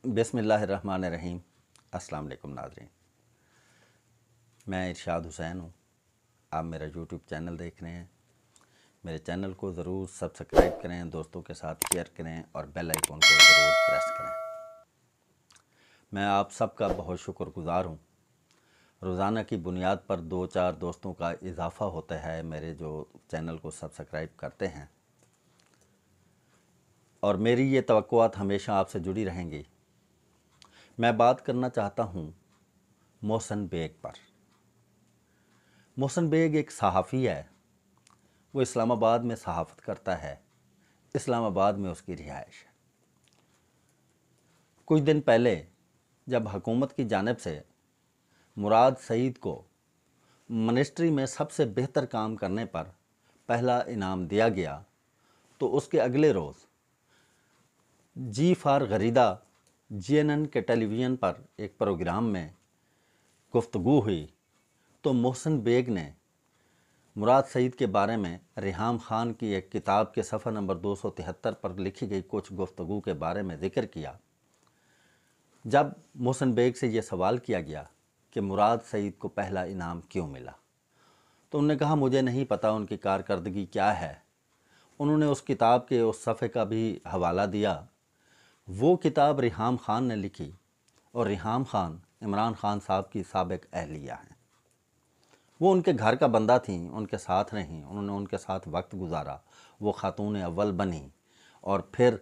बिस्मिल्लाहिर्रहमानिर्रहीम। अस्सलाम वालेकुम नाज़रीन, मैं इरशाद हुसैन हूँ। आप मेरा यूट्यूब चैनल देख रहे हैं। मेरे चैनल को ज़रूर सब्सक्राइब करें, दोस्तों के साथ शेयर करें और बेल आइकन को ज़रूर प्रेस करें। मैं आप सबका बहुत शुक्रगुज़ार हूँ। रोज़ाना की बुनियाद पर 2-4 दोस्तों का इजाफ़ा होता है मेरे जो चैनल को सब्सक्राइब करते हैं, और मेरी ये तवक्कुआत हमेशा आपसे जुड़ी रहेंगी। मैं बात करना चाहता हूँ मोहसिन बेग पर। मोहसिन बेग एक सहाफ़ी है। वो इस्लामाबाद में सहाफ़त करता है। इस्लामाबाद में उसकी रिहाइश है। कुछ दिन पहले जब हुकूमत की जानिब से मुराद सईद को मिनिस्ट्री में सबसे बेहतर काम करने पर पहला इनाम दिया गया, तो उसके अगले रोज़ जी फॉर गरीदा GNN के टेलीविज़न पर एक प्रोग्राम में गुफ्तगू हुई, तो मोहसिन बेग ने मुराद सईद के बारे में रिहाम खान की एक किताब के सफ़ा नंबर 273 पर लिखी गई कुछ गुफ्तगू के बारे में ज़िक्र किया। जब मोहसिन बेग से ये सवाल किया गया कि मुराद सईद को पहला इनाम क्यों मिला, तो उन्होंने कहा मुझे नहीं पता उनकी कारकर्दगी क्या है। उन्होंने उस किताब के उस सफ़े का भी हवाला दिया। वो किताब रिहाम खान ने लिखी, और रिहाम खान इमरान खान साहब की साबिक अहलिया हैं। वो उनके घर का बंदा थी, उनके साथ रहीं, उन्होंने उनके साथ वक्त गुजारा। वो खातून अव्वल बनी और फिर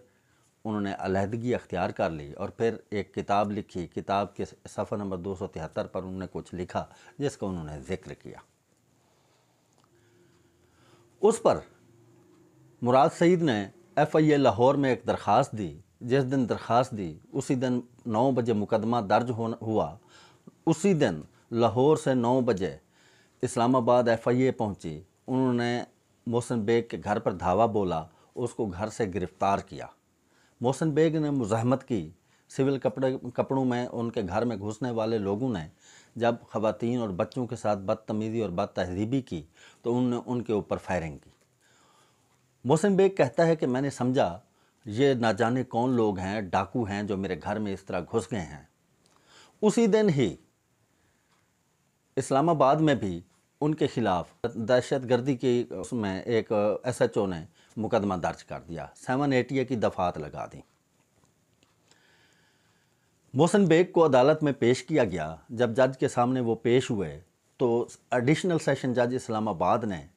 उन्होंने अलहदगी अख्तियार कर ली और फिर एक किताब लिखी। किताब के सफ़ा नंबर 273 पर उन्होंने कुछ लिखा जिसका उन्होंने ज़िक्र किया। उस पर मुराद सईद ने FIA लाहौर में एक दरख्वास्त दी। जिस दिन दरख्वास्त दी उसी दिन 9 बजे मुकदमा दर्ज हुआ। उसी दिन लाहौर से 9 बजे इस्लामाबाद FIA पहुंची। उन्होंने मोहसिन बेग के घर पर धावा बोला, उसको घर से गिरफ़्तार किया। मोहसिन बेग ने मुज़ाहमत की। सिविल कपड़ों में उनके घर में घुसने वाले लोगों ने जब ख़वातीन और बच्चों के साथ बदतमीज़ी और बदतहज़ीबी की, तो उन्होंने उनके ऊपर फायरिंग की। मोहसिन बेग कहता है कि मैंने समझा ये ना जाने कौन लोग हैं, डाकू हैं जो मेरे घर में इस तरह घुस गए हैं। उसी दिन ही इस्लामाबाद में भी उनके ख़िलाफ़ दहशतगर्दी की उसमें एक SHO ने मुकदमा दर्ज कर दिया। 780 की दफ़ात लगा दी। मोहसिन बेग को अदालत में पेश किया गया। जब जज के सामने वो पेश हुए, तो एडिशनल सेशन जज इस्लामाबाद ने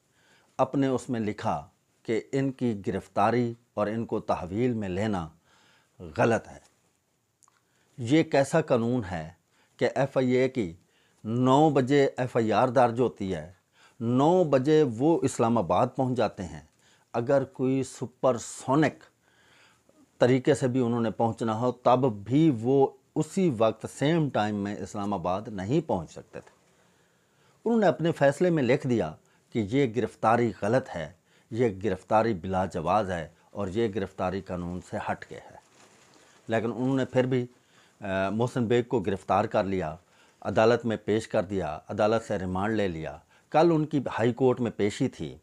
अपने उसमें लिखा कि इनकी गिरफ़्तारी और इनको तहवील में लेना गलत है। ये कैसा कानून है कि FIA की 9 बजे FIR दर्ज होती है, 9 बजे वो इस्लामाबाद पहुंच जाते हैं। अगर कोई सुपरसोनिक तरीके से भी उन्होंने पहुंचना हो, तब भी वो उसी वक्त सेम टाइम में इस्लामाबाद नहीं पहुंच सकते थे। उन्होंने अपने फ़ैसले में लिख दिया कि ये गिरफ़्तारी गलत है, ये गिरफ़्तारी बिला जवाज़ है और ये गिरफ़्तारी कानून से हट के है। लेकिन उन्होंने फिर भी मोहसिन बेग को गिरफ़्तार कर लिया, अदालत में पेश कर दिया, अदालत से रिमांड ले लिया। कल उनकी हाई कोर्ट में पेशी थी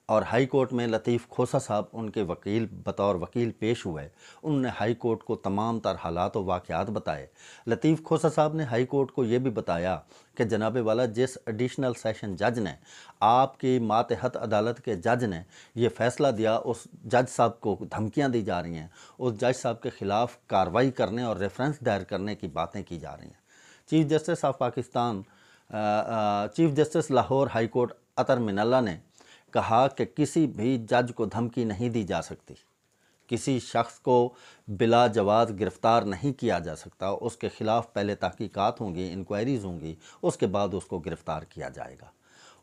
और हाई कोर्ट में लतीफ़ खोसा साहब उनके वकील बतौर वकील पेश हुए। उन्होंने हाई कोर्ट को तमाम तर हालात और वाक़यात बताए। लतीफ़ खोसा साहब ने हाई कोर्ट को ये भी बताया कि जनाब वाला, जिस एडिशनल सेशन जज ने आपकी मातहत अदालत के जज ने ये फ़ैसला दिया, उस जज साहब को धमकियां दी जा रही हैं, उस जज साहब के ख़िलाफ़ कार्रवाई करने और रेफरेंस दायर करने की बातें की जा रही हैं। Chief justice of Pakistan, chief justice Lahore high court Athar Minallah ने कहा कि किसी भी जज को धमकी नहीं दी जा सकती, किसी शख्स को बिला जवाज़ गिरफ़्तार नहीं किया जा सकता। उसके ख़िलाफ़ पहले तहकीकात होंगी, इंक्वायरीज़ होंगी, उसके बाद उसको गिरफ़्तार किया जाएगा।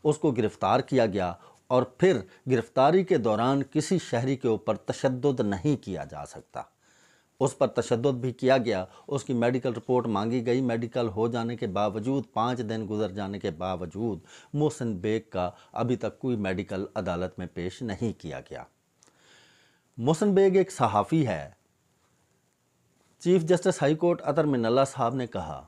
उसको गिरफ़्तार किया गया और फिर गिरफ़्तारी के दौरान किसी शहरी के ऊपर तशद्दुद नहीं किया जा सकता। उस पर तशद्दुद भी किया गया। उसकी मेडिकल रिपोर्ट मांगी गई। मेडिकल हो जाने के बावजूद, 5 दिन गुजर जाने के बावजूद मोहसिन बेग का अभी तक कोई मेडिकल अदालत में पेश नहीं किया गया। मोहसिन बेग एक सहाफ़ी है। Chief justice high court Athar Minallah साहब ने कहा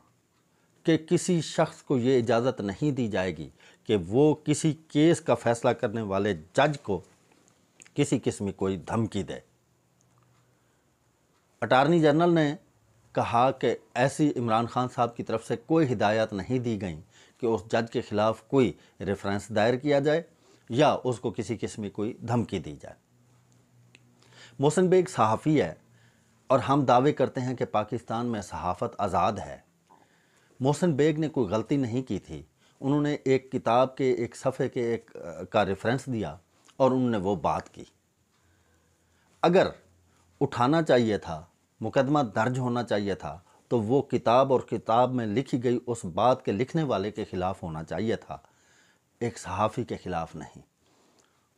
कि किसी शख्स को ये इजाज़त नहीं दी जाएगी कि वो किसी केस का फ़ैसला करने वाले जज को किसी किस्म की कोई धमकी दे। अटार्नी जनरल ने کہا کہ ایسی عمران خان صاحب کی طرف سے کوئی ہدایات نہیں دی گئیں کہ اس جج کے خلاف کوئی ریفرنس دائر کیا جائے یا اس کو کسی قسم کی کوئی دھمکی دی جائے۔ محسن بیگ صحافی ہے اور ہم دعوے کرتے ہیں کہ پاکستان میں صحافت آزاد ہے۔ محسن بیگ نے کوئی غلطی نہیں کی تھی، انہوں نے ایک کتاب کے ایک صفحے کے کا ریفرنس دیا اور انہوں نے وہ بات کی۔ اگر اٹھانا چاہیے تھا، مقدمہ درج ہونا چاہیے تھا، تو وہ کتاب اور کتاب میں لکھی گئی اس بات کے لکھنے والے کے خلاف ہونا چاہیے تھا، ایک صحافی کے خلاف نہیں۔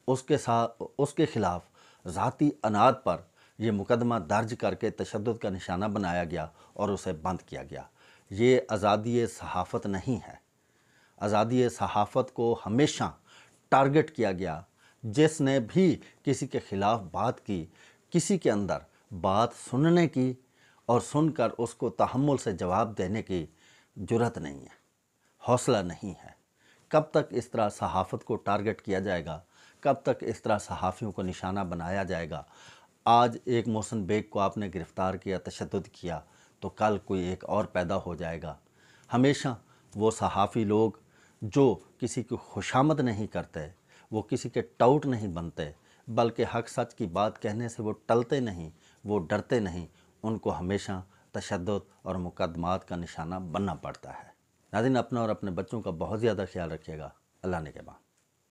اس کے خلاف ذاتی اناد پر یہ مقدمہ درج کر کے تشدد کا نشانہ بنایا گیا اور اسے بند کیا گیا۔ یہ آزادی صحافت نہیں ہے۔ آزادی صحافت کو ہمیشہ ٹارگٹ کیا گیا۔ جس نے بھی کسی کے خلاف بات کی، کسی کے اندر بات سننے کی اور سن کر اس کو تحمل سے جواب دینے کی جرات نہیں ہے، حوصلہ نہیں ہے۔ کب تک اس طرح صحافت کو ٹارگٹ کیا جائے گا؟ کب تک اس طرح صحافیوں کو نشانہ بنایا جائے گا؟ آج ایک محسن بیگ کو آپ نے گرفتار کیا، تشدد کیا، تو کل کوئی ایک اور پیدا ہو جائے گا۔ ہمیشہ وہ صحافی لوگ جو کسی کی خوشامد نہیں کرتے، وہ کسی کے ٹاؤٹ نہیں بنتے، بلکہ حق سچ کی بات کہنے سے وہ ٹلتے نہیں، وہ ڈرتے نہیں، ان کو ہمیشہ تشدد اور مقدمات کا نشانہ بننا پڑتا ہے۔ ناظرین، اپنا اور اپنے بچوں کا بہت زیادہ خیال رکھیے گا۔ اللہ نگہبان۔